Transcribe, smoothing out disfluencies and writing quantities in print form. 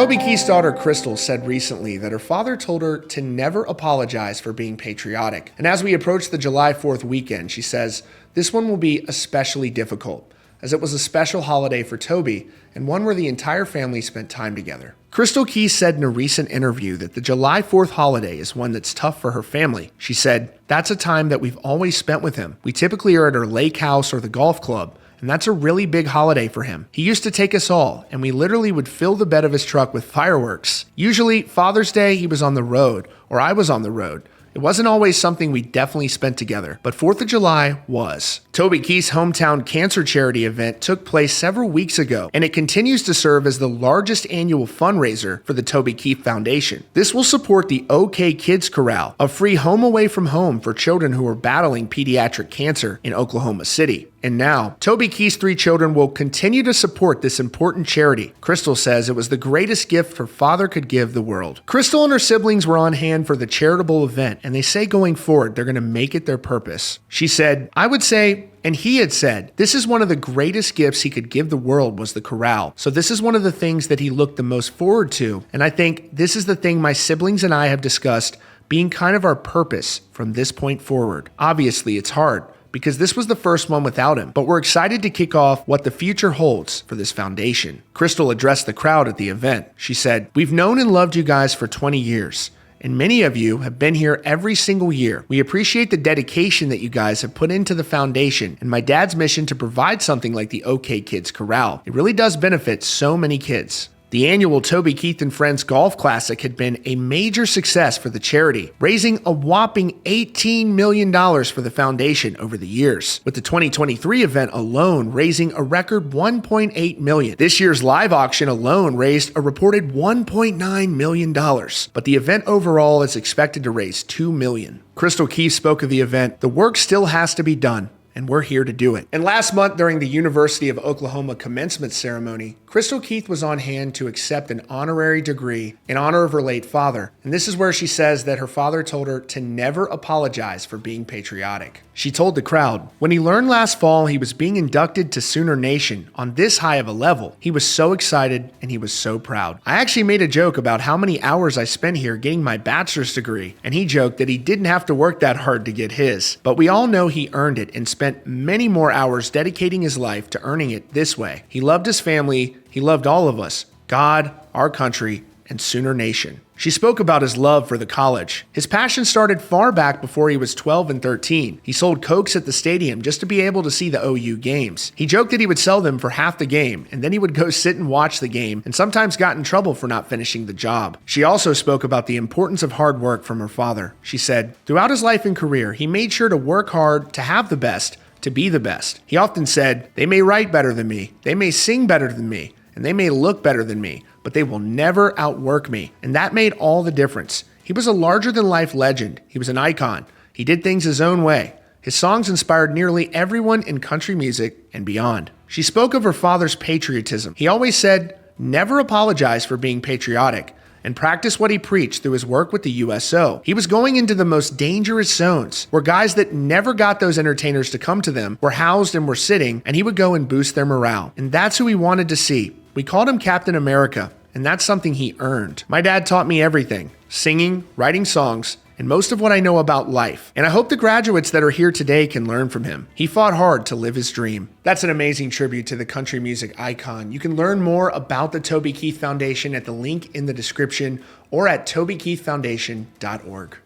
Toby Keith's daughter Krystal said recently that her father told her to never apologize for being patriotic. And as we approach the July 4th weekend, she says, "This one will be especially difficult, as it was a special holiday for Toby and one where the entire family spent time together." Krystal Keith said in a recent interview that the July 4th holiday is one that's tough for her family. She said, "That's a time that we've always spent with him. We typically are at our lake house or the golf club, and that's a really big holiday for him. He used to take us all, and we literally would fill the bed of his truck with fireworks. Usually, Father's Day, he was on the road, or I was on the road. It wasn't always something we definitely spent together, but 4th of July was." Toby Keith's hometown cancer charity event took place several weeks ago, and it continues to serve as the largest annual fundraiser for the Toby Keith Foundation. This will support the OK Kids Corral, a free home away from home for children who are battling pediatric cancer in Oklahoma City. And now, Toby Keith's 3 children will continue to support this important charity. Krystal says it was the greatest gift her father could give the world. Krystal and her siblings were on hand for the charitable event, and they say going forward, they're going to make it their purpose. She said, "I would say, and he had said, this is one of the greatest gifts he could give the world was the corral. So this is one of the things that he looked the most forward to. And I think this is the thing my siblings and I have discussed being kind of our purpose from this point forward. Obviously, it's hard, because this was the first one without him, but we're excited to kick off what the future holds for this foundation." Krystal addressed the crowd at the event. She said, "We've known and loved you guys for 20 years. And many of you have been here every single year. We appreciate the dedication that you guys have put into the foundation and my dad's mission to provide something like the OK Kids Corral. It really does benefit so many kids." The annual Toby Keith and Friends Golf Classic had been a major success for the charity, raising a whopping $18 million for the foundation over the years, with the 2023 event alone raising a record $1.8 million. This year's live auction alone raised a reported $1.9 million, but the event overall is expected to raise $2 million. Krystal Keith spoke of the event, "The work still has to be done, and we're here to do it." And last month, during the University of Oklahoma commencement ceremony, Krystal Keith was on hand to accept an honorary degree in honor of her late father. And this is where she says that her father told her to never apologize for being patriotic. She told the crowd, "When he learned last fall he was being inducted to Sooner Nation on this high of a level, he was so excited and he was so proud. I actually made a joke about how many hours I spent here getting my bachelor's degree, and he joked that he didn't have to work that hard to get his. But we all know he earned it and spent many more hours dedicating his life to earning it this way. He loved his family, he loved all of us, God, our country, and Sooner Nation." She spoke about his love for the college. His passion started far back before he was 12 and 13. He sold Cokes at the stadium just to be able to see the OU games. He joked that he would sell them for half the game, and then he would go sit and watch the game, and sometimes got in trouble for not finishing the job. She also spoke about the importance of hard work from her father. She said, "Throughout his life and career, he made sure to work hard to have the best, to be the best. He often said, they may write better than me, they may sing better than me, and they may look better than me, but they will never outwork me." And that made all the difference. He was a larger-than-life legend. He was an icon. He did things his own way. His songs inspired nearly everyone in country music and beyond. She spoke of her father's patriotism. He always said, "Never apologize for being patriotic," and practice what he preached through his work with the USO. He was going into the most dangerous zones, where guys that never got those entertainers to come to them were housed and were sitting, and he would go and boost their morale. And that's who he wanted to see. We called him Captain America, and that's something he earned. My dad taught me everything: singing, writing songs, and most of what I know about life. And I hope the graduates that are here today can learn from him. He fought hard to live his dream." That's an amazing tribute to the country music icon. You can learn more about the Toby Keith Foundation at the link in the description or at tobykeithfoundation.org.